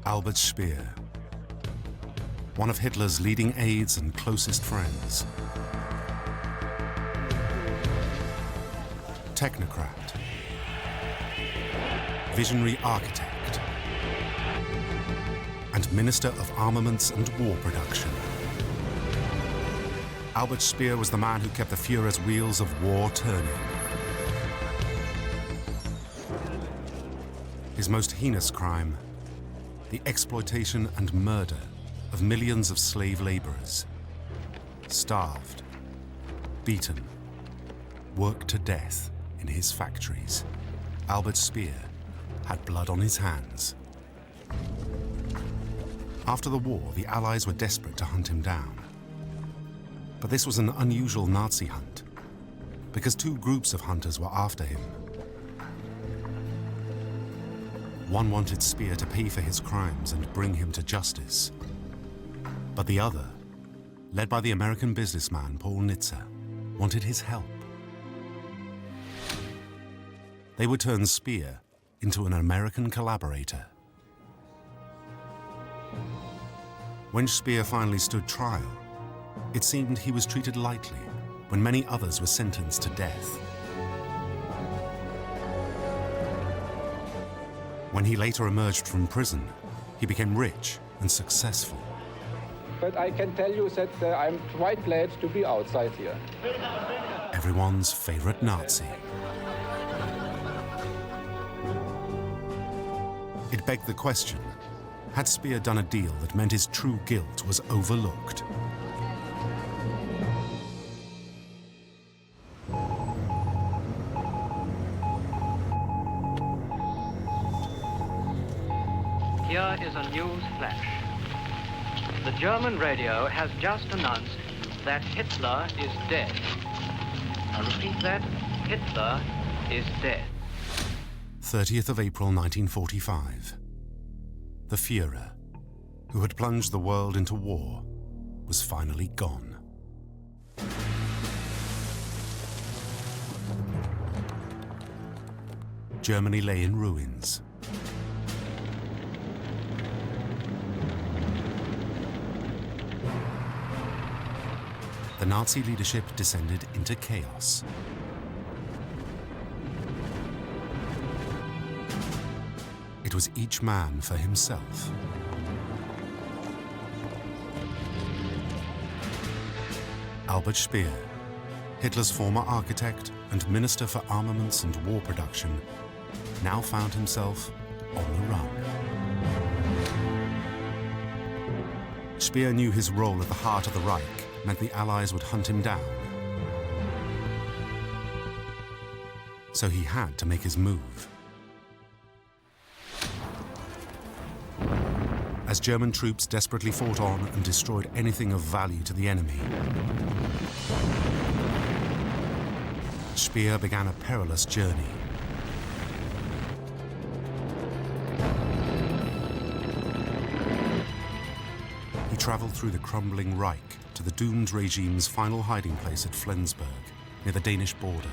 Albert Speer, one of Hitler's leading aides and closest friends. Technocrat, visionary architect, and Minister of Armaments and War Production. Albert Speer was the man who kept the Führer's wheels of war turning. His most heinous crime, the exploitation and murder of millions of slave laborers, starved, beaten, worked to death in his factories. Albert Speer had blood on his hands. After the war, the Allies were desperate to hunt him down. But this was an unusual Nazi hunt, because two groups of hunters were after him. One wanted Speer to pay for his crimes and bring him to justice. But the other, led by the American businessman Paul Nitzer, wanted his help. They would turn Speer into an American collaborator. When Speer finally stood trial, it seemed he was treated lightly when many others were sentenced to death. When he later emerged from prison, he became rich and successful. But I can tell you that I'm quite glad to be outside here. Everyone's favorite Nazi. It begged the question, had Speer done a deal that meant his true guilt was overlooked? Here is a news flash. The German radio has just announced that Hitler is dead. I repeat that, Hitler is dead. 30th of April 1945. The Führer, who had plunged the world into war, was finally gone. Germany lay in ruins. The Nazi leadership descended into chaos. It was each man for himself. Albert Speer, Hitler's former architect and Minister for Armaments and War Production, now found himself on the run. Speer knew his role at the heart of the Reich meant the Allies would hunt him down. So he had to make his move. As German troops desperately fought on and destroyed anything of value to the enemy, Speer began a perilous journey. He traveled through the crumbling Reich to the doomed regime's final hiding place at Flensburg, near the Danish border.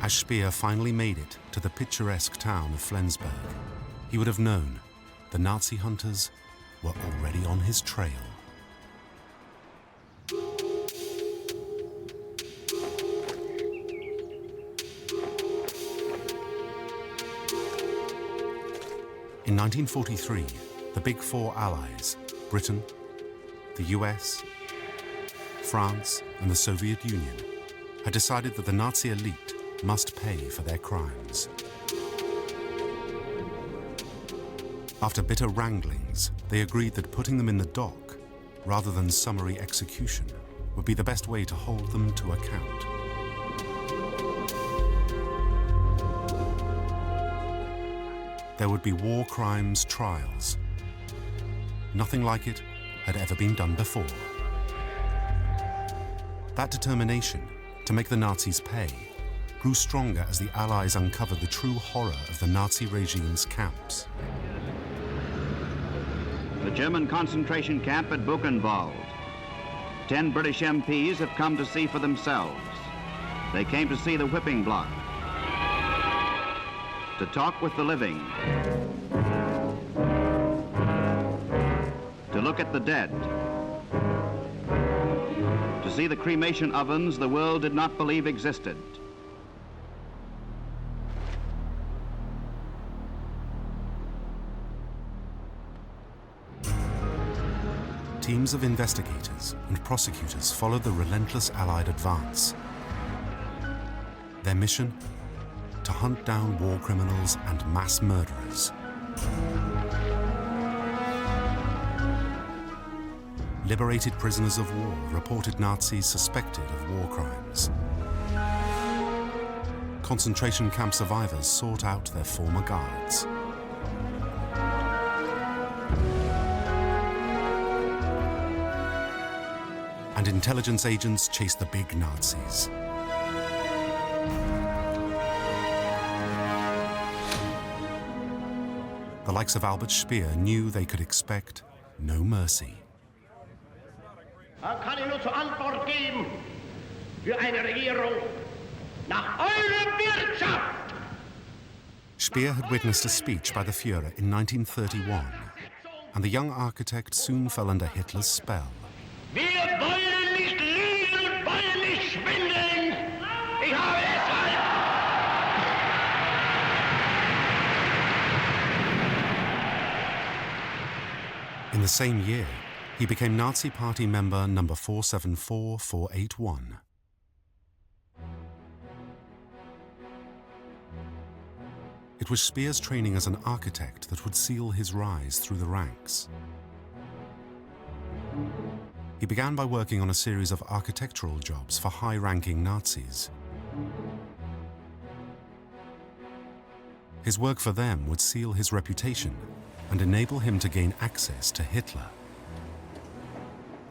As Speer finally made it to the picturesque town of Flensburg, he would have known the Nazi hunters were already on his trail. In 1943, the Big Four Allies, Britain, the US, France, and the Soviet Union, had decided that the Nazi elite must pay for their crimes. After bitter wranglings, they agreed that putting them in the dock, rather than summary execution, would be the best way to hold them to account. There would be war crimes trials. Nothing like it had ever been done before. That determination to make the Nazis pay grew stronger as the Allies uncovered the true horror of the Nazi regime's camps. The German concentration camp at Buchenwald. 10 British MPs have come to see for themselves. They came to see the whipping block. to talk with the living, to look at the dead, to see the cremation ovens the world did not believe existed. Teams of investigators and prosecutors followed the relentless Allied advance. Their mission? To hunt down war criminals and mass murderers. Liberated prisoners of war reported Nazis suspected of war crimes. Concentration camp survivors sought out their former guards. And intelligence agents chased the big Nazis. The likes of Albert Speer knew they could expect no mercy. Kann ich nur zur Antwort geben für eine Regierung nach eurer Wirtschaft. Speer had witnessed a speech by the Führer in 1931, and the young architect soon fell under Hitler's spell. Wir wollen nicht liegen und wollen nicht schwindeln. Ich habe deshalb. In the same year, he became Nazi Party member number 474481. It was Speer's training as an architect that would seal his rise through the ranks. He began by working on a series of architectural jobs for high-ranking Nazis. His work for them would seal his reputation and enable him to gain access to Hitler.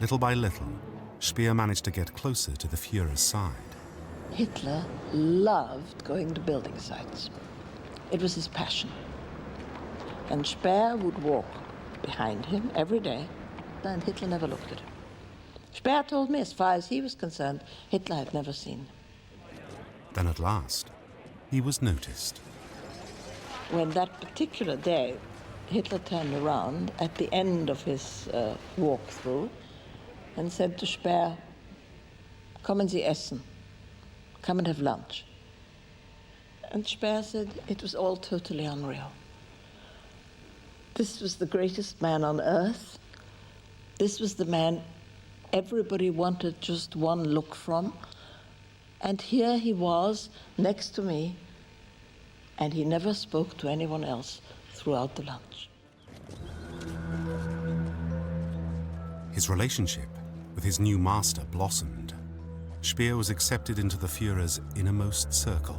Little by little, Speer managed to get closer to the Führer's side. Hitler loved going to building sites. It was his passion. And Speer would walk behind him every day, and Hitler never looked at him. Speer told me, as far as he was concerned, Hitler had never seen him. Then at last, he was noticed. When that particular day, Hitler turned around at the end of his walkthrough and said to Speer, "Kommen Sie essen. Come and have lunch." And Speer said it was all totally unreal. This was the greatest man on earth. This was the man everybody wanted just one look from. And here he was next to me, and he never spoke to anyone else throughout the lunch. His relationship with his new master blossomed. Speer was accepted into the Führer's innermost circle.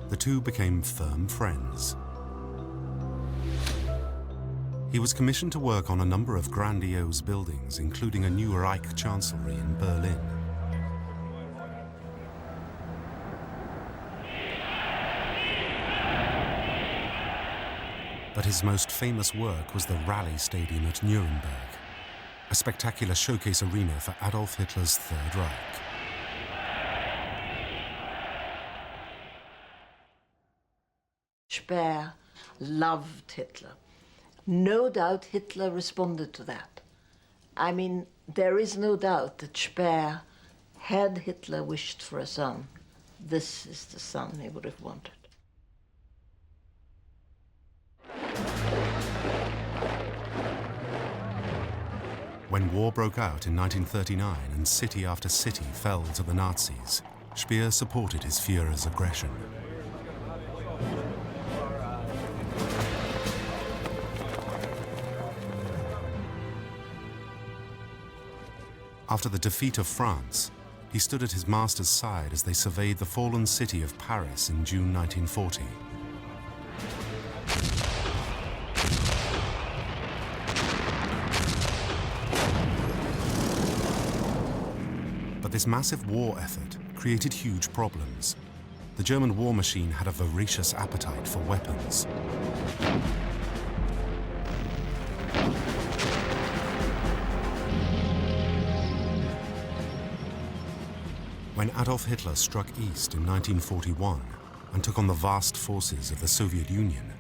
The two became firm friends. He was commissioned to work on a number of grandiose buildings, including a new Reich Chancellery in Berlin. But his most famous work was the Rally Stadium at Nuremberg, a spectacular showcase arena for Adolf Hitler's Third Reich. Speer loved Hitler. No doubt Hitler responded to that. I mean, there is no doubt that Speer, had Hitler wished for a son, this is the son he would have wanted. When war broke out in 1939 and city after city fell to the Nazis, Speer supported his Führer's aggression. After the defeat of France, he stood at his master's side as they surveyed the fallen city of Paris in June 1940. But this massive war effort created huge problems. The German war machine had a voracious appetite for weapons. When Adolf Hitler struck east in 1941 and took on the vast forces of the Soviet Union,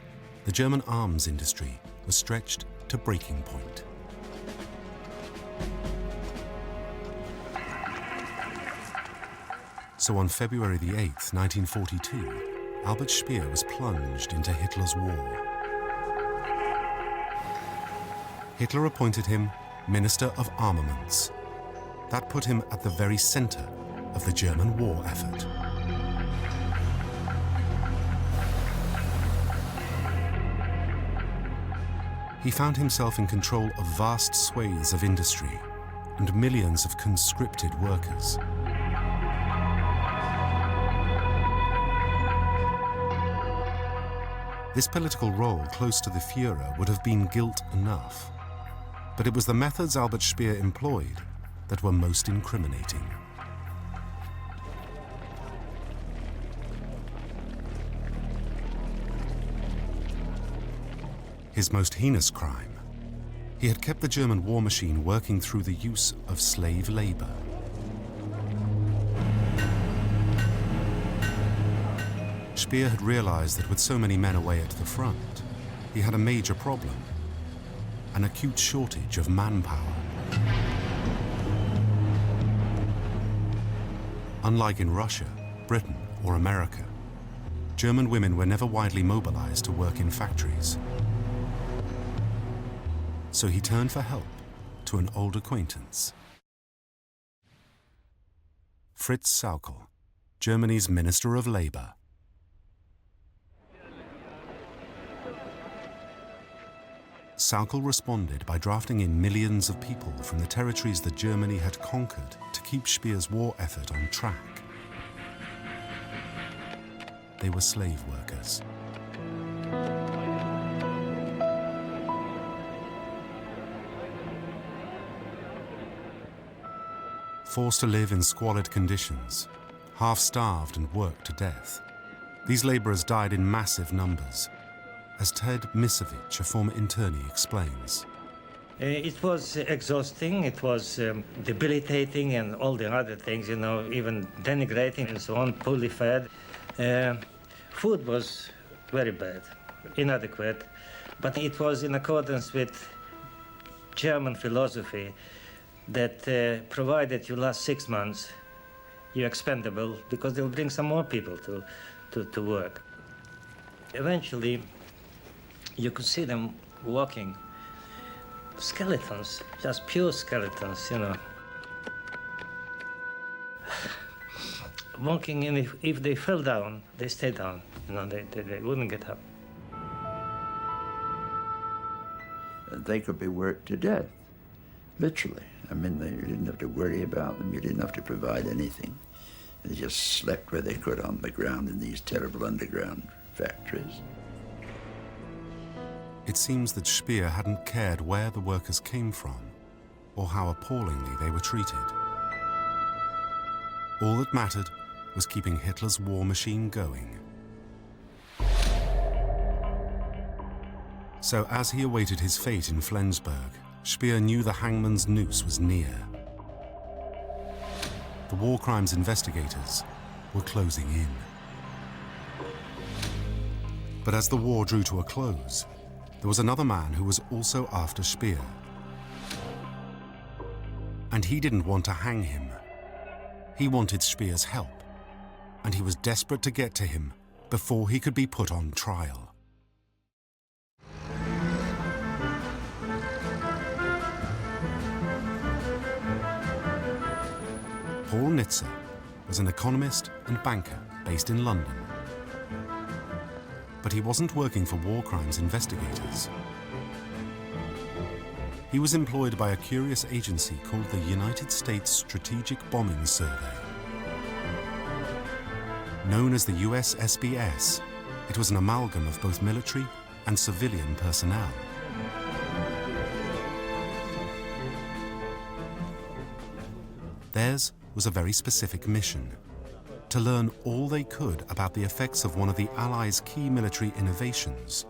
the German arms industry was stretched to breaking point. So on February the 8th, 1942, Albert Speer was plunged into Hitler's war. Hitler appointed him Minister of Armaments. That put him at the very center of the German war effort. He found himself in control of vast swathes of industry and millions of conscripted workers. This political role close to the Führer would have been guilt enough, but it was the methods Albert Speer employed that were most incriminating. His most heinous crime: he had kept the German war machine working through the use of slave labor. Speer had realized that with so many men away at the front, he had a major problem: an acute shortage of manpower. Unlike in Russia, Britain, or America, German women were never widely mobilized to work in factories. So he turned for help to an old acquaintance. Fritz Sauckel, Germany's Minister of Labor. Sauckel responded by drafting in millions of people from the territories that Germany had conquered to keep Speer's war effort on track. They were slave workers. Forced to live in squalid conditions, half-starved and worked to death, these laborers died in massive numbers, as Ted Misovich, a former internee, explains. It was exhausting, it was debilitating and all the other things, you know, even denigrating and so on, poorly fed. Food was very bad, inadequate, but it was in accordance with German philosophy that provided you last 6 months, you're expendable because they'll bring some more people to work. Eventually, you could see them walking, skeletons, just pure skeletons, you know. Walking, and if they fell down, they stayed down, you know, they wouldn't get up. They could be worked to death, literally. I mean, you didn't have to worry about them, you didn't have to provide anything. They just slept where they could on the ground in these terrible underground factories. It seems that Speer hadn't cared where the workers came from or how appallingly they were treated. All that mattered was keeping Hitler's war machine going. So as he awaited his fate in Flensburg, Speer knew the hangman's noose was near. The war crimes investigators were closing in. But as the war drew to a close, there was another man who was also after Speer. And he didn't want to hang him. He wanted Speer's help, and he was desperate to get to him before he could be put on trial. Paul Nitzer was an economist and banker based in London. But he wasn't working for war crimes investigators. He was employed by a curious agency called the United States Strategic Bombing Survey. Known as the USSBS, it was an amalgam of both military and civilian personnel. Theirs was a very specific mission: to learn all they could about the effects of one of the Allies' key military innovations,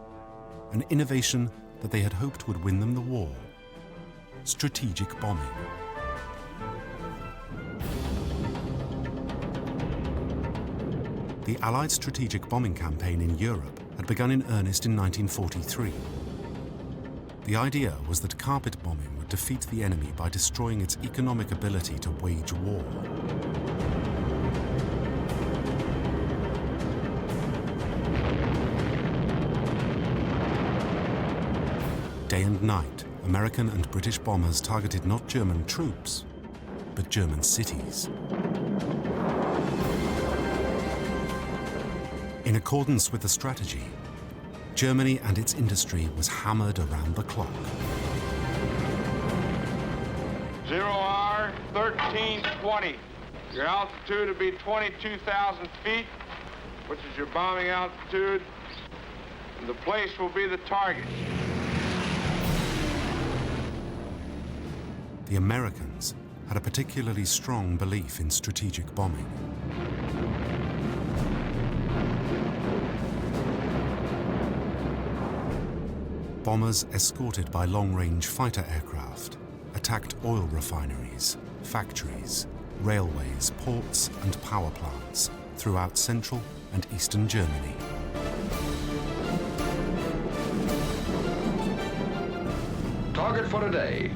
an innovation that they had hoped would win them the war: strategic bombing. The Allied strategic bombing campaign in Europe had begun in earnest in 1943. The idea was that carpet bombing would defeat the enemy by destroying its economic ability to wage war. Day and night, American and British bombers targeted not German troops, but German cities. In accordance with the strategy, Germany and its industry was hammered around the clock. 0R 1320. Your altitude will be 22,000 feet, which is your bombing altitude, and the place will be the target. The Americans had a particularly strong belief in strategic bombing. Bombers escorted by long-range fighter aircraft attacked oil refineries, factories, railways, ports, and power plants throughout central and eastern Germany. Target for today.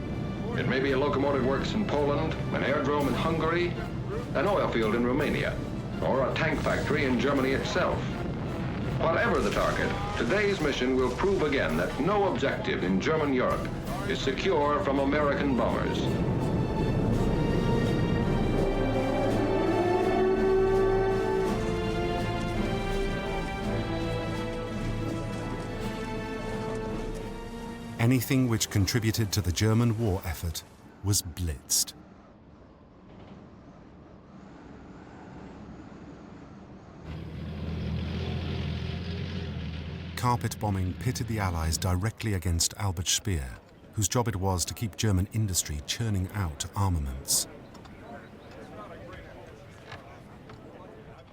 It may be a locomotive works in Poland, an aerodrome in Hungary, an oil field in Romania, or a tank factory in Germany itself. Whatever the target, today's mission will prove again that no objective in German Europe is secure from American bombers. Anything which contributed to the German war effort was blitzed. Carpet bombing pitted the Allies directly against Albert Speer, whose job it was to keep German industry churning out armaments.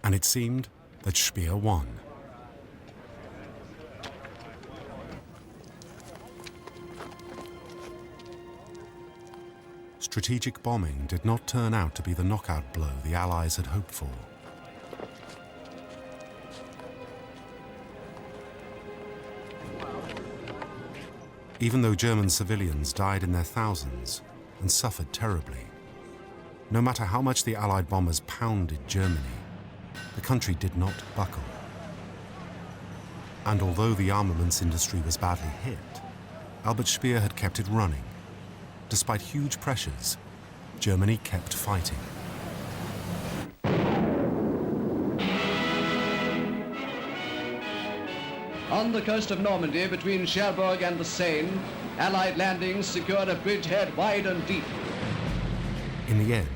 And it seemed that Speer won. Strategic bombing did not turn out to be the knockout blow the Allies had hoped for. Even though German civilians died in their thousands and suffered terribly, no matter how much the Allied bombers pounded Germany, the country did not buckle. And although the armaments industry was badly hit, Albert Speer had kept it running. Despite huge pressures, Germany kept fighting. On the coast of Normandy, between Cherbourg and the Seine, Allied landings secured a bridgehead wide and deep. In the end,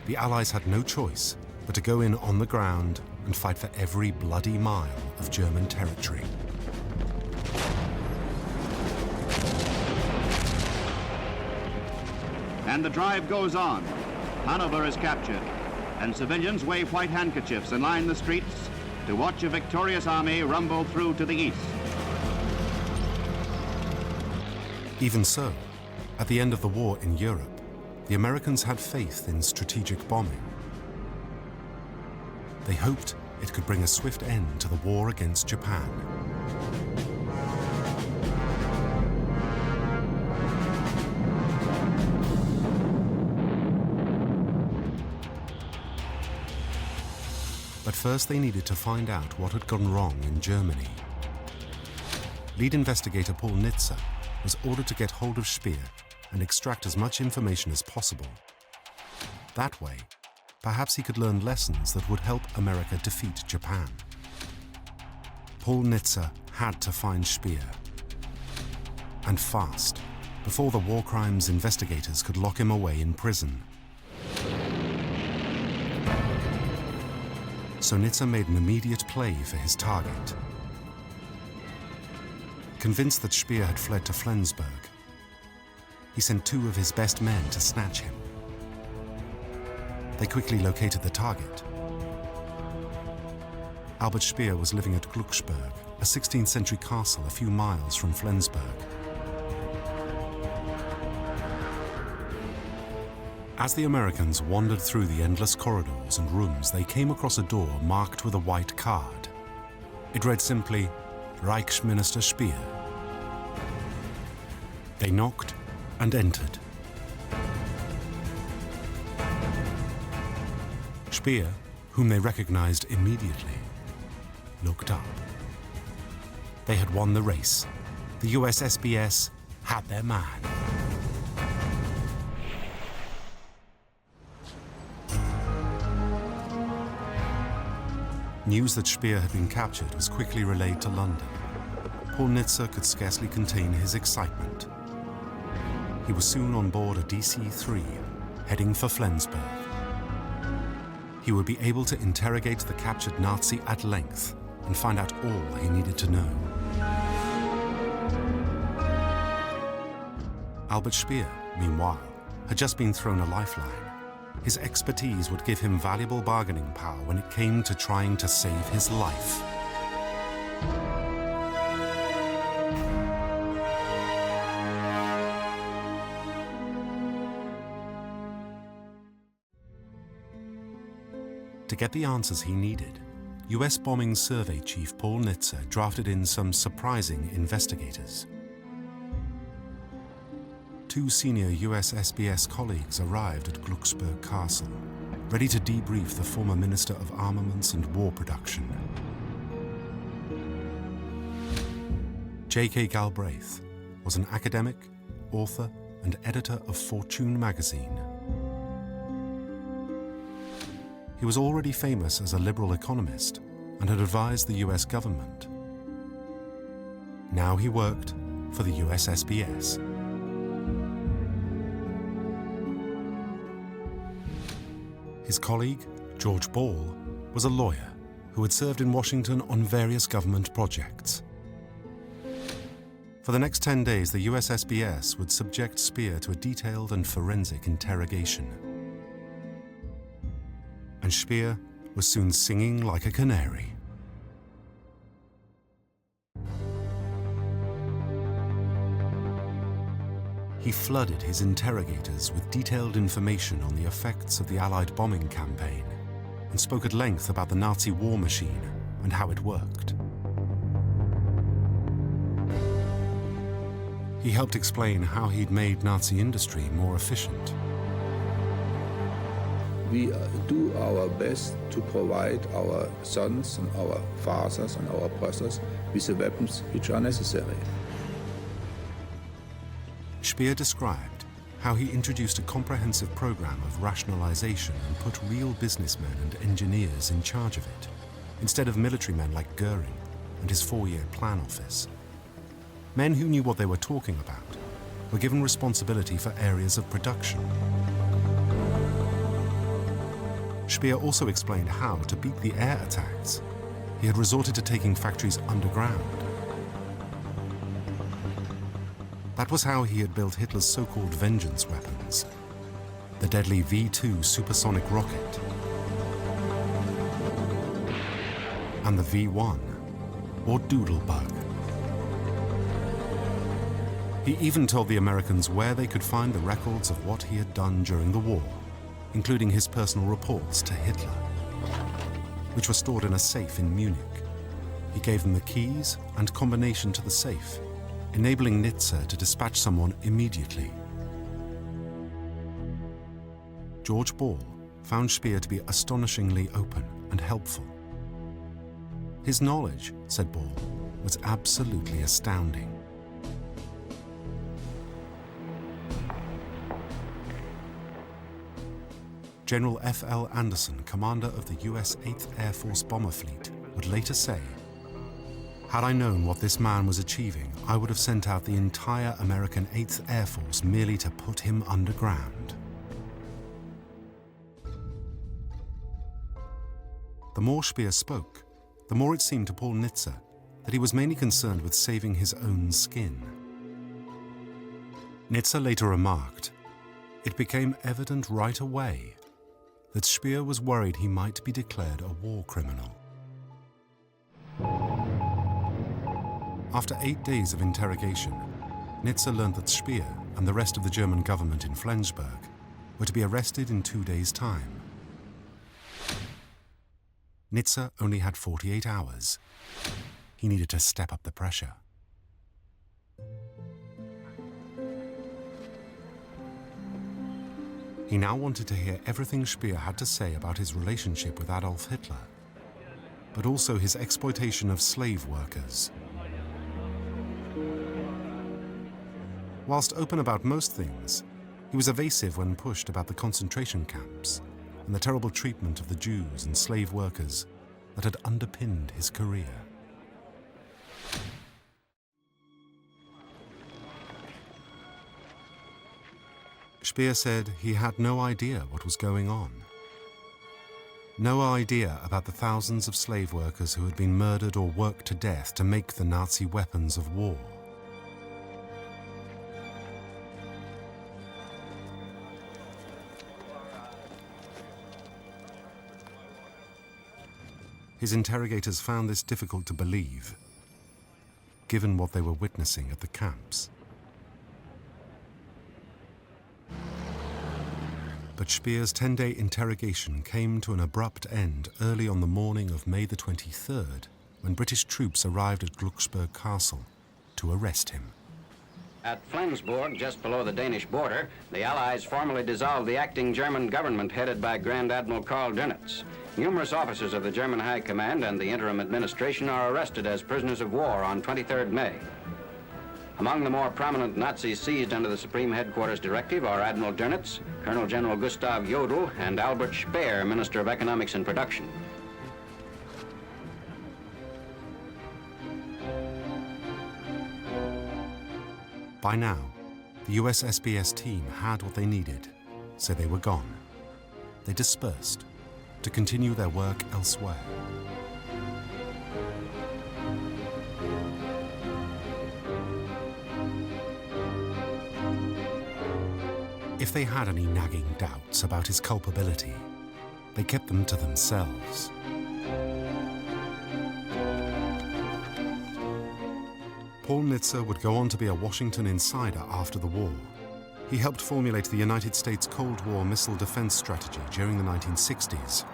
the Allies had no choice but to go in on the ground and fight for every bloody mile of German territory. And the drive goes on. Hanover is captured, and civilians wave white handkerchiefs and line the streets to watch a victorious army rumble through to the east. Even so, at the end of the war in Europe, the Americans had faith in strategic bombing. They hoped it could bring a swift end to the war against Japan. But first they needed to find out what had gone wrong in Germany. Lead investigator Paul Nitzer was ordered to get hold of Speer and extract as much information as possible. That way, perhaps he could learn lessons that would help America defeat Japan. Paul Nitzer had to find Speer. And fast, before the war crimes investigators could lock him away in prison. So Nitzer made an immediate play for his target. Convinced that Speer had fled to Flensburg, he sent 2 of his best men to snatch him. They quickly located the target. Albert Speer was living at Glucksburg, a 16th century castle a few miles from Flensburg. As the Americans wandered through the endless corridors and rooms, they came across a door marked with a white card. It read simply, Reichsminister Speer. They knocked and entered. Speer, whom they recognized immediately, looked up. They had won the race. The US SBS had their man. News that Speer had been captured was quickly relayed to London. Paul Nitze could scarcely contain his excitement. He was soon on board a DC-3, heading for Flensburg. He would be able to interrogate the captured Nazi at length and find out all he needed to know. Albert Speer, meanwhile, had just been thrown a lifeline. His expertise would give him valuable bargaining power when it came to trying to save his life. To get the answers he needed, US Bombing Survey Chief Paul Nitze drafted in some surprising investigators. 2 senior US SBS colleagues arrived at Glucksburg Castle, ready to debrief the former Minister of Armaments and War Production. J.K. Galbraith was an academic, author, and editor of Fortune magazine. He was already famous as a liberal economist and had advised the US government. Now he worked for the US SBS. His colleague, George Ball, was a lawyer who had served in Washington on various government projects. For the next 10 days, the US SBS would subject Speer to a detailed and forensic interrogation. And Speer was soon singing like a canary. He flooded his interrogators with detailed information on the effects of the Allied bombing campaign and spoke at length about the Nazi war machine and how it worked. He helped explain how he'd made Nazi industry more efficient. We do our best to provide our sons and our fathers and our brothers with the weapons which are necessary. Speer described how he introduced a comprehensive program of rationalization and put real businessmen and engineers in charge of it, instead of military men like Goering and his 4-year plan office. Men who knew what they were talking about were given responsibility for areas of production. Speer also explained how, to beat the air attacks, he had resorted to taking factories underground. That was how he had built Hitler's so-called vengeance weapons, the deadly V-2 supersonic rocket and the V-1, or Doodlebug. He even told the Americans where they could find the records of what he had done during the war, including his personal reports to Hitler, which were stored in a safe in Munich. He gave them the keys and combination to the safe, enabling Nitze to dispatch someone immediately. George Ball found Speer to be astonishingly open and helpful. His knowledge, said Ball, was absolutely astounding. General F.L. Anderson, commander of the U.S. 8th Air Force Bomber Fleet, would later say, "Had I known what this man was achieving, I would have sent out the entire American 8th Air Force merely to put him underground." The more Speer spoke, the more it seemed to Paul Nitze that he was mainly concerned with saving his own skin. Nitze later remarked, "It became evident right away that Speer was worried he might be declared a war criminal." After 8 days of interrogation, Nitze learned that Speer and the rest of the German government in Flensburg were to be arrested in 2 days' time. Nitze only had 48 hours. He needed to step up the pressure. He now wanted to hear everything Speer had to say about his relationship with Adolf Hitler, but also his exploitation of slave workers. Whilst open about most things, he was evasive when pushed about the concentration camps and the terrible treatment of the Jews and slave workers that had underpinned his career. Speer said he had no idea what was going on. No idea about the thousands of slave workers who had been murdered or worked to death to make the Nazi weapons of war. His interrogators found this difficult to believe, given what they were witnessing at the camps. But Speer's 10-day interrogation came to an abrupt end early on the morning of May the 23rd, when British troops arrived at Glucksburg Castle to arrest him. At Flensburg, just below the Danish border, the Allies formally dissolved the acting German government headed by Grand Admiral Karl Dönitz. Numerous officers of the German High Command and the interim administration are arrested as prisoners of war on 23rd May. Among the more prominent Nazis seized under the Supreme Headquarters Directive are Admiral Dönitz, Colonel General Gustav Jodl, and Albert Speer, Minister of Economics and Production. By now, the US SBS team had what they needed, so they were gone. They dispersed to continue their work elsewhere. If they had any nagging doubts about his culpability, they kept them to themselves. Paul Nitze would go on to be a Washington insider after the war. He helped formulate the United States Cold War missile defense strategy during the 1960s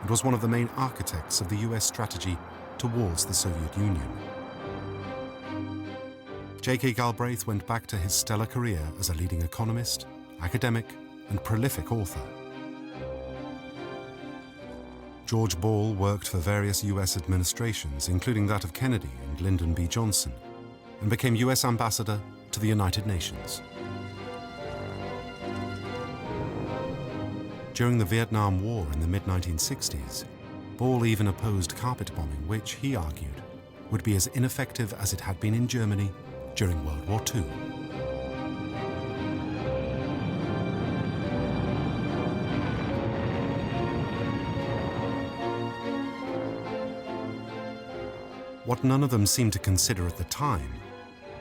and was one of the main architects of the US strategy towards the Soviet Union. J.K. Galbraith went back to his stellar career as a leading economist, academic, and prolific author. George Ball worked for various US administrations, including that of Kennedy and Lyndon B. Johnson, and became US ambassador to the United Nations. During the Vietnam War in the mid-1960s, Ball even opposed carpet bombing, which, he argued, would be as ineffective as it had been in Germany during World War II. What none of them seemed to consider at the time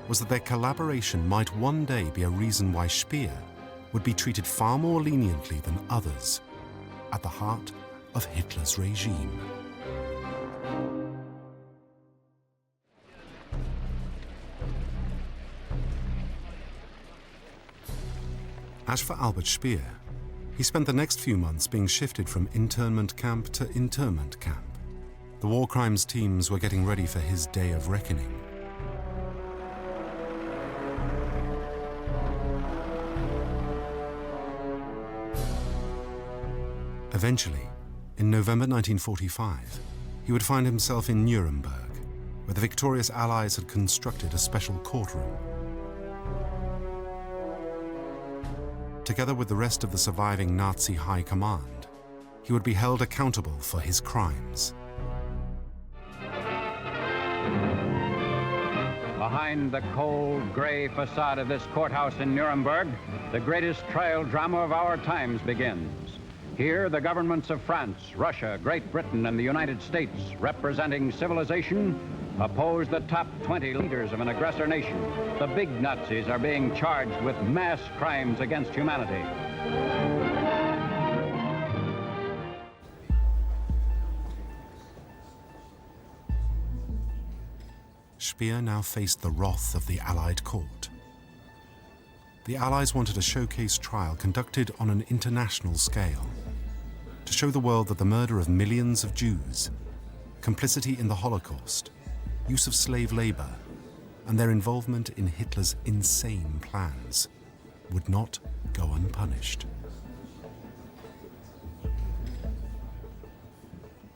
was that their collaboration might one day be a reason why Speer would be treated far more leniently than others at the heart of Hitler's regime. As for Albert Speer, he spent the next few months being shifted from internment camp to internment camp. The war crimes teams were getting ready for his day of reckoning. Eventually, in November 1945, he would find himself in Nuremberg, where the victorious Allies had constructed a special courtroom. Together with the rest of the surviving Nazi high command, he would be held accountable for his crimes. Behind the cold, gray facade of this courthouse in Nuremberg, the greatest trial drama of our times begins. Here, the governments of France, Russia, Great Britain, and the United States, representing civilization, oppose the top 20 leaders of an aggressor nation. The big Nazis are being charged with mass crimes against humanity. Speer now faced the wrath of the Allied court. the Allies wanted a showcase trial conducted on an international scale to show the world that the murder of millions of Jews, complicity in the Holocaust, use of slave labor, and their involvement in Hitler's insane plans would not go unpunished.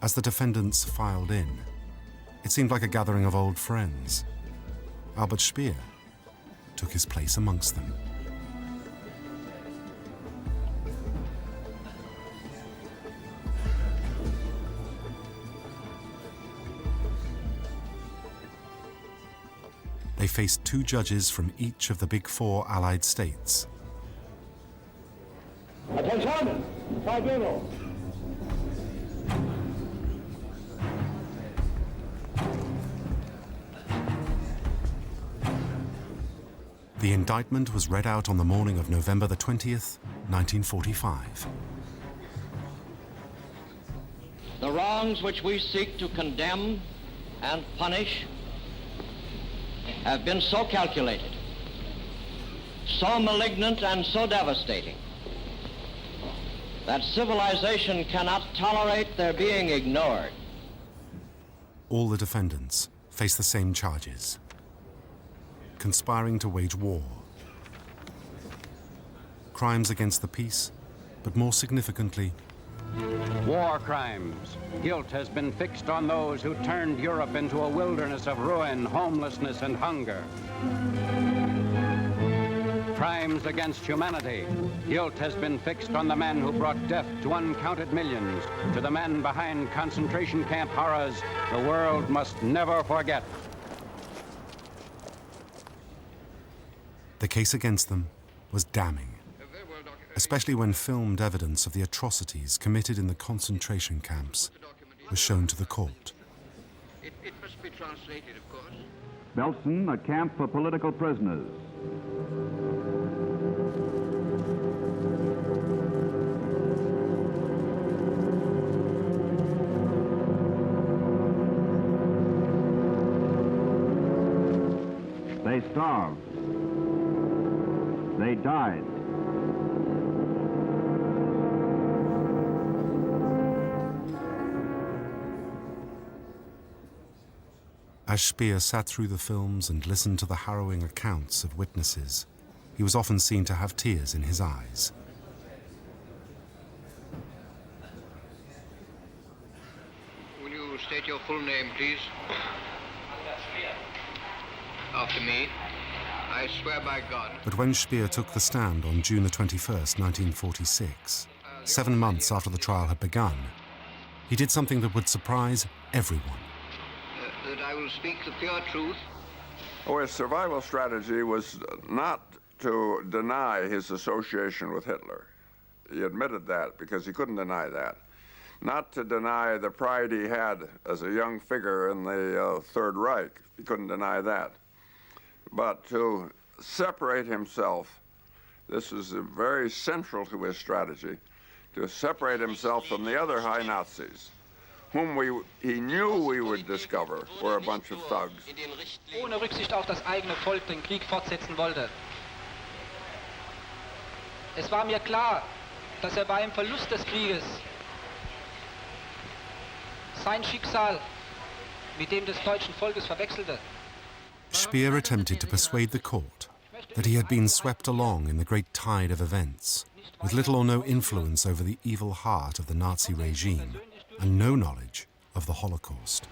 As the defendants filed in, it seemed like a gathering of old friends. Albert Speer took his place amongst them. They faced 2 judges from each of the big 4 Allied states. Attention! Tribunal! The indictment was read out on the morning of November the 20th, 1945. The wrongs which we seek to condemn and punish have been so calculated, so malignant and so devastating that civilization cannot tolerate their being ignored. All the defendants face the same charges: conspiring to wage war, crimes against the peace, but more significantly, War crimes. Guilt has been fixed on those who turned Europe into a wilderness of ruin, homelessness, and hunger. Crimes against humanity. Guilt has been fixed on the men who brought death to uncounted millions, to the men behind concentration camp horrors the world must never forget. the case against them was damning, especially when filmed evidence of the atrocities committed in the concentration camps was shown to the court. It must be translated, of course. Belsen, a camp for political prisoners. They starved. They died. As Speer sat through the films and listened to the harrowing accounts of witnesses, he was often seen to have tears in his eyes. Will you state your full name, please? After me. I swear by God. But when Speer took the stand on June the 21st, 1946, 7 months after the trial had begun, he did something that would surprise everyone. That I will speak the pure truth. Oh, his survival strategy was not to deny his association with Hitler. He admitted that because he couldn't deny that. Not to deny the pride he had as a young figure in the Third Reich. He couldn't deny that. But to separate himself, this is very central to his strategy, to separate himself from the other high Nazis, whom he knew we would discover were a bunch of thugs. Ohne Rücksicht auf das eigene Volk den Krieg fortsetzen wollte. Es war mir klar, dass beim Verlust des Krieges sein Schicksal mit dem des deutschen Volkes verwechselte. Speer attempted to persuade the court that he had been swept along in the great tide of events, with little or no influence over the evil heart of the Nazi regime, and no knowledge of the Holocaust.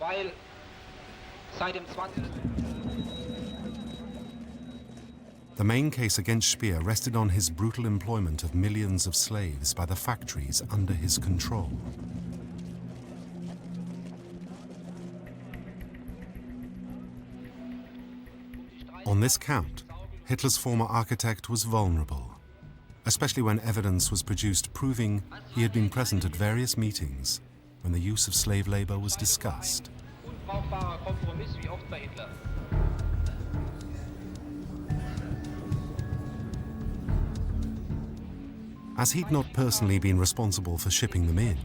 The main case against Speer rested on his brutal employment of millions of slaves by the factories under his control. On this count, Hitler's former architect was vulnerable, especially when evidence was produced proving he had been present at various meetings when the use of slave labor was discussed. As he'd not personally been responsible for shipping them in,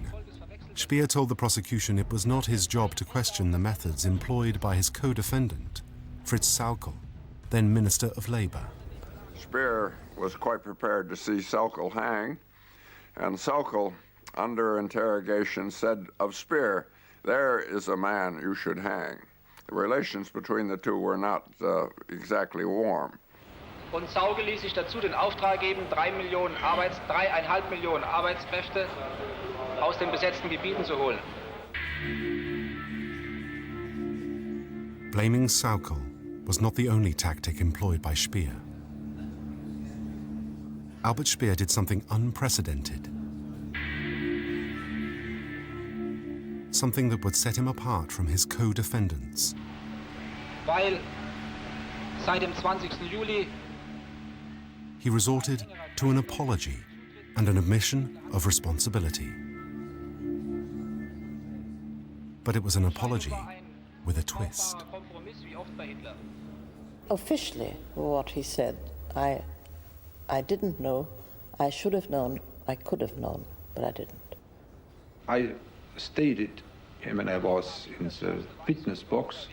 Speer told the prosecution it was not his job to question the methods employed by his co-defendant, Fritz Sauckel, then Minister of Labor. Speer was quite prepared to see Sauckel hang, and Sauckel, under interrogation, said of Speer, "There is a man you should hang." The relations between the two were not exactly warm. Und Sauckel ließ sich dazu den Auftrag geben, 3,5 Millionen Arbeitskräfte aus den besetzten Gebieten zu holen. Blaming Sauckel was not the only tactic employed by Speer. Albert Speer did something unprecedented. Something that would set him apart from his co-defendants. Weil seit dem 20. Juli he resorted to an apology and an admission of responsibility. But it was an apology with a twist. Officially, what he said, I didn't know, I should have known, I could have known, but I didn't. I stated when I was in the witness box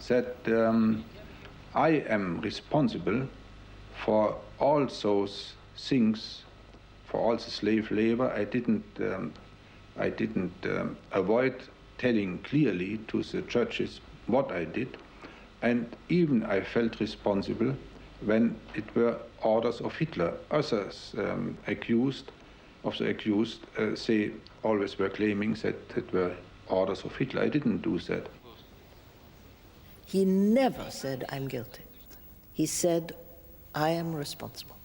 that I am responsible for all those things, for all the slave labor. I didn't avoid telling clearly to the judges what I did, and even I felt responsible when it were orders of Hitler. Others accused, they always were claiming that it were orders of Hitler. I didn't do that. He never said, "I'm guilty." He said, "I am responsible,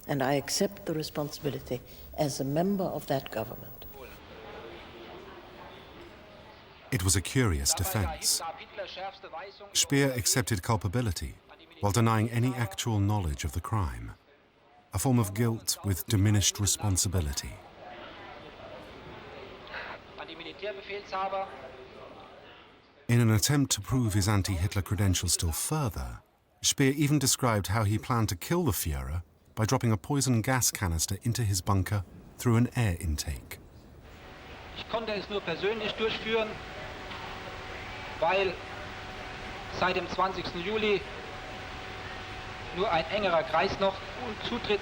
and I accept the responsibility as a member of that government." It was a curious defense. Speer accepted culpability while denying any actual knowledge of the crime, a form of guilt with diminished responsibility. In an attempt to prove his anti-Hitler credentials still further, Speer even described how he planned to kill the Führer by dropping a poison gas canister into his bunker through an air intake. Ich konnte es nur persönlich durchführen, weil seit dem 20. Juli nur ein engerer Kreis noch Zutritt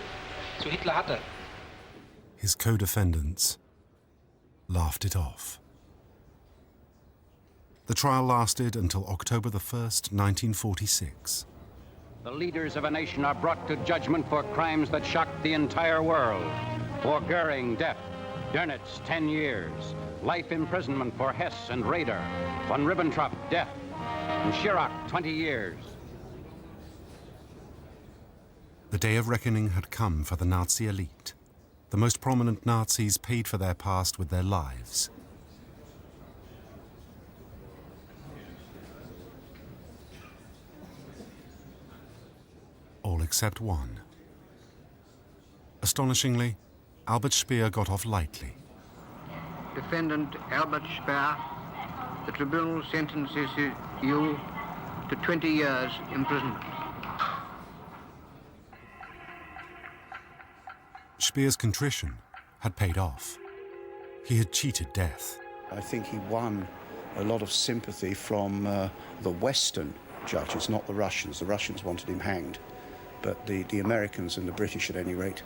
zu Hitler hatte. His co-defendants laughed it off. The trial lasted until October the 1st, 1946. The leaders of a nation are brought to judgment for crimes that shocked the entire world. For Goering, death. Dönitz, 10 years. Life imprisonment for Hess and Raeder. Von Ribbentrop, death. And Schirach, 20 years. The day of reckoning had come for the Nazi elite. The most prominent Nazis paid for their past with their lives. All except one. Astonishingly, Albert Speer got off lightly. Defendant Albert Speer, the tribunal sentences you to 20 years imprisonment. Speer's contrition had paid off. He had cheated death. I think he won a lot of sympathy from the Western judges, not the Russians. The Russians wanted him hanged. But the Americans and the British, at any rate,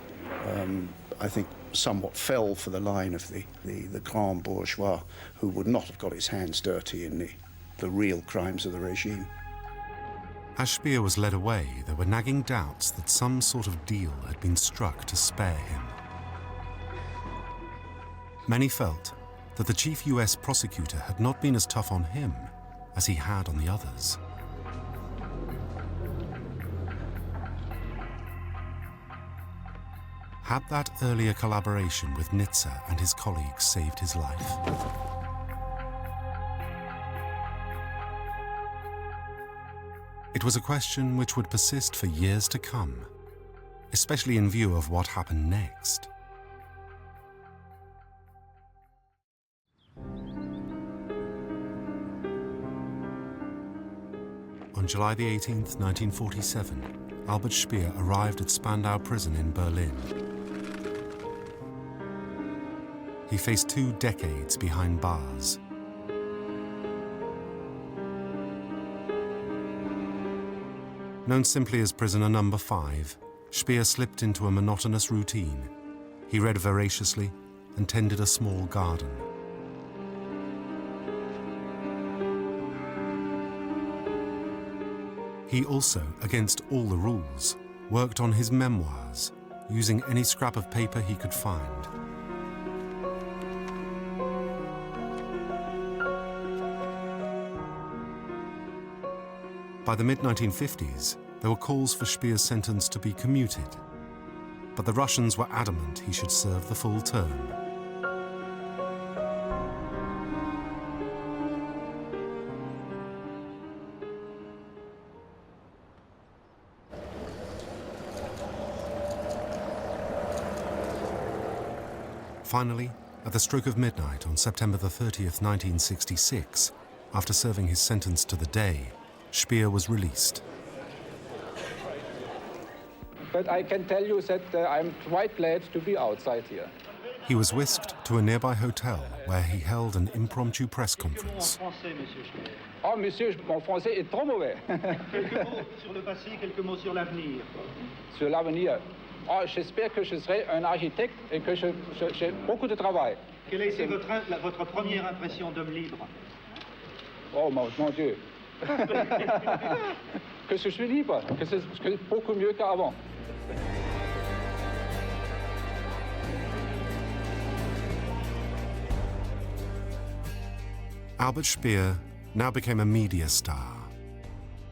I think somewhat fell for the line of the grand bourgeois, who would not have got his hands dirty in the real crimes of the regime. As Speer was led away, there were nagging doubts that some sort of deal had been struck to spare him. Many felt that the chief US prosecutor had not been as tough on him as he had on the others. Had that earlier collaboration with Nitze and his colleagues saved his life? It was a question which would persist for years to come, especially in view of what happened next. On July the 18th, 1947, Albert Speer arrived at Spandau prison in Berlin. He faced 2 decades behind bars. Known simply as prisoner number 5, Speer slipped into a monotonous routine. He read voraciously and tended a small garden. He also, against all the rules, worked on his memoirs, using any scrap of paper he could find. By the mid-1950s, there were calls for Speer's sentence to be commuted, but the Russians were adamant he should serve the full term. Finally, at the stroke of midnight on September the 30th, 1966, after serving his sentence to the day, Speer was released. But I can tell you that I'm quite glad to be outside here. He was whisked to a nearby hotel where he held an impromptu press conference. Oh, monsieur, mon français est trop mauvais. Quelques mots sur le passé, quelques mots sur l'avenir. Sur l'avenir. Oh, j'espère que je serai un architecte et que j'ai beaucoup de travail. Quelle est votre première impression d'homme libre? Oh, mon Dieu. Que je suis libre, que c'est beaucoup mieux qu'avant. Albert Speer now became a media star.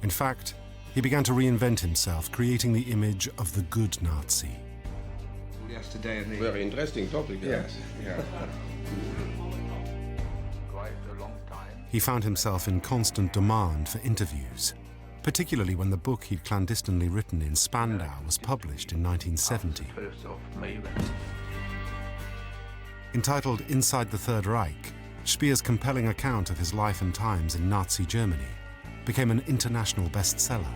In fact, he began to reinvent himself, creating the image of the good Nazi. Yesterday, very interesting topic. Yes, yeah. He found himself in constant demand for interviews, particularly when the book he'd clandestinely written in Spandau was published in 1970. Entitled Inside the Third Reich, Speer's compelling account of his life and times in Nazi Germany became an international bestseller.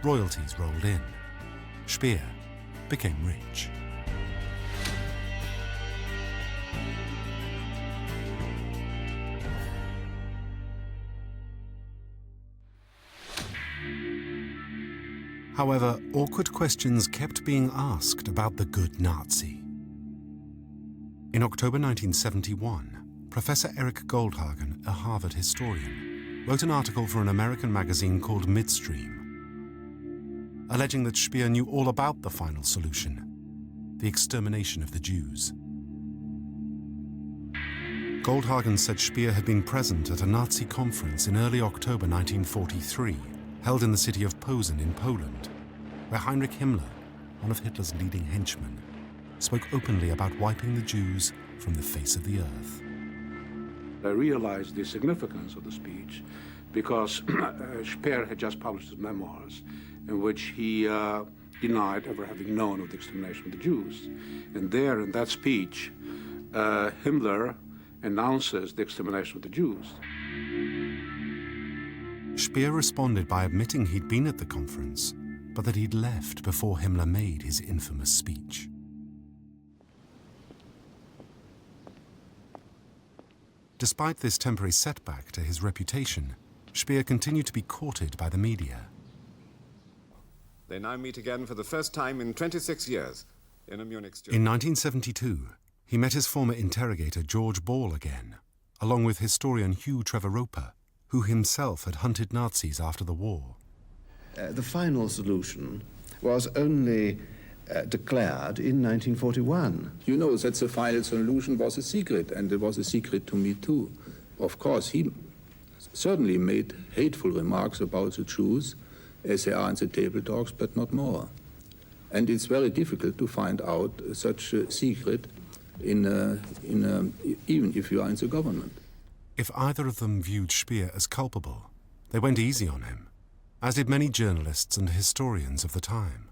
Royalties rolled in. Speer became rich. However, awkward questions kept being asked about the good Nazi. In October 1971, Professor Eric Goldhagen, a Harvard historian, wrote an article for an American magazine called Midstream, alleging that Speer knew all about the final solution, the extermination of the Jews. Goldhagen said Speer had been present at a Nazi conference in early October 1943, held in the city of Posen in Poland, where Heinrich Himmler, one of Hitler's leading henchmen, spoke openly about wiping the Jews from the face of the earth. I realized the significance of the speech because Speer had just published his memoirs in which he denied ever having known of the extermination of the Jews. And there, in that speech, Himmler announces the extermination of the Jews. Speer responded by admitting he'd been at the conference, but that he'd left before Himmler made his infamous speech. Despite this temporary setback to his reputation, Speer continued to be courted by the media. They now meet again for the first time in 26 years in a Munich studio. In 1972, he met his former interrogator George Ball again, along with historian Hugh Trevor Roper, who himself had hunted Nazis after the war. The final solution was only declared in 1941. You know that the final solution was a secret, and it was a secret to me too. Of course, he certainly made hateful remarks about the Jews, as they are in the table talks, but not more. And it's very difficult to find out such a secret even if you are in the government. If either of them viewed Speer as culpable, they went easy on him, as did many journalists and historians of the time.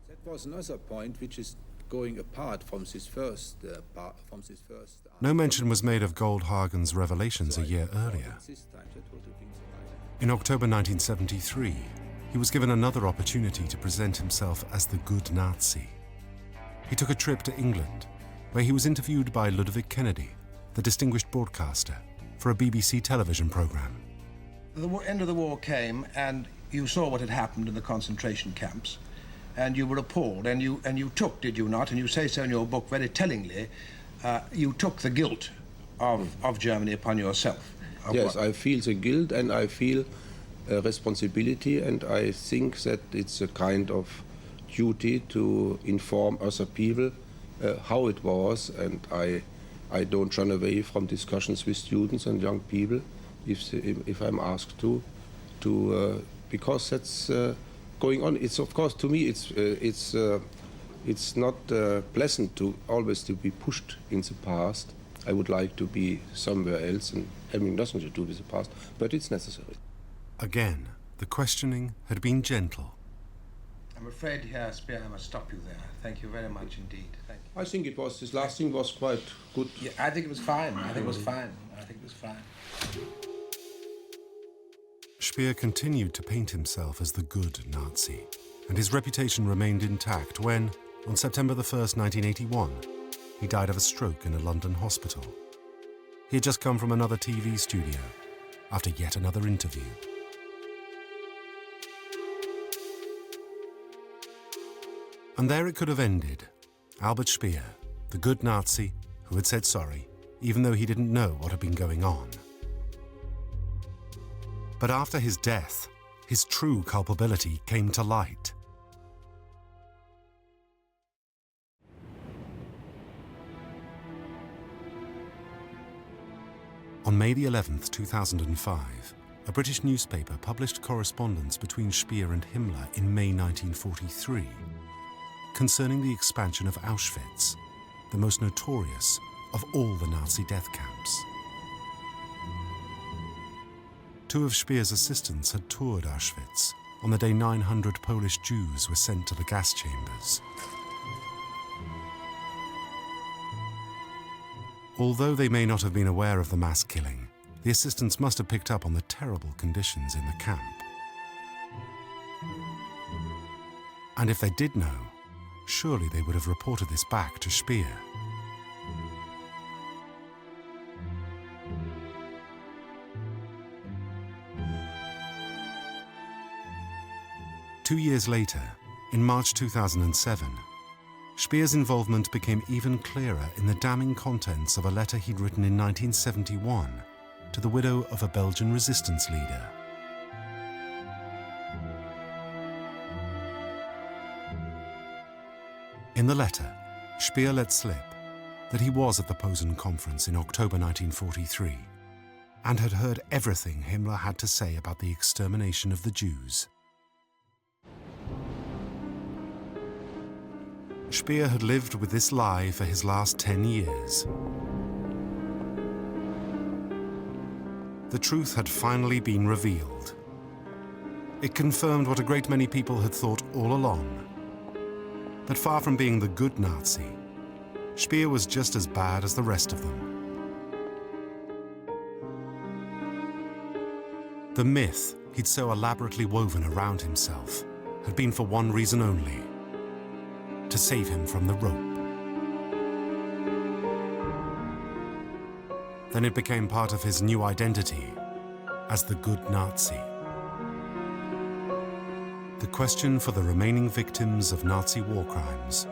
That was another point which is going apart from this first No mention was made of Goldhagen's revelations a year earlier. In October 1973, he was given another opportunity to present himself as the good Nazi. He took a trip to England, where he was interviewed by Ludwig Kennedy, the distinguished broadcaster, for a BBC television program. The end of the war came, and you saw what had happened in the concentration camps. and you were appalled, and you took, did you not, and you say so in your book very tellingly, you took the guilt of Germany upon yourself. Yes, I feel the guilt and I feel responsibility, and I think that it's a kind of duty to inform other people how it was, and I don't run away from discussions with students and young people if I'm asked to because that's going on. It's, of course, to me it's not pleasant to always to be pushed in the past. I would like to be somewhere else and having nothing to do with the past, but it's necessary. Again, the questioning had been gentle. I'm afraid, Herr Speer, I must stop you there. Thank you very much indeed. Thank you. I think this last thing was quite good. Yeah, I think it was fine. I think it was fine. Speer continued to paint himself as the good Nazi, and his reputation remained intact when, on September the 1st, 1981, he died of a stroke in a London hospital. He had just come from another TV studio after yet another interview. And there it could have ended. Albert Speer, the good Nazi who had said sorry, even though he didn't know what had been going on. But after his death, his true culpability came to light. On May the 11th, 2005, a British newspaper published correspondence between Speer and Himmler in May 1943 concerning the expansion of Auschwitz, the most notorious of all the Nazi death camps. Two of Speer's assistants had toured Auschwitz on the day 900 Polish Jews were sent to the gas chambers. Although they may not have been aware of the mass killing, the assistants must have picked up on the terrible conditions in the camp. And if they did know, surely they would have reported this back to Speer. Two years later, in March 2007, Speer's involvement became even clearer in the damning contents of a letter he'd written in 1971 to the widow of a Belgian resistance leader. In the letter, Speer let slip that he was at the Posen conference in October 1943 and had heard everything Himmler had to say about the extermination of the Jews. Speer had lived with this lie for his last 10 years. The truth had finally been revealed. It confirmed what a great many people had thought all along, that far from being the good Nazi, Speer was just as bad as the rest of them. The myth he'd so elaborately woven around himself had been for one reason only: to save him from the rope. Then it became part of his new identity as the good Nazi. The question for the remaining victims of Nazi war crimes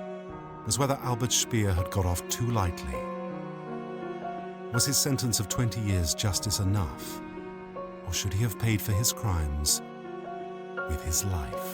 was whether Albert Speer had got off too lightly. Was his sentence of 20 years justice enough, or should he have paid for his crimes with his life?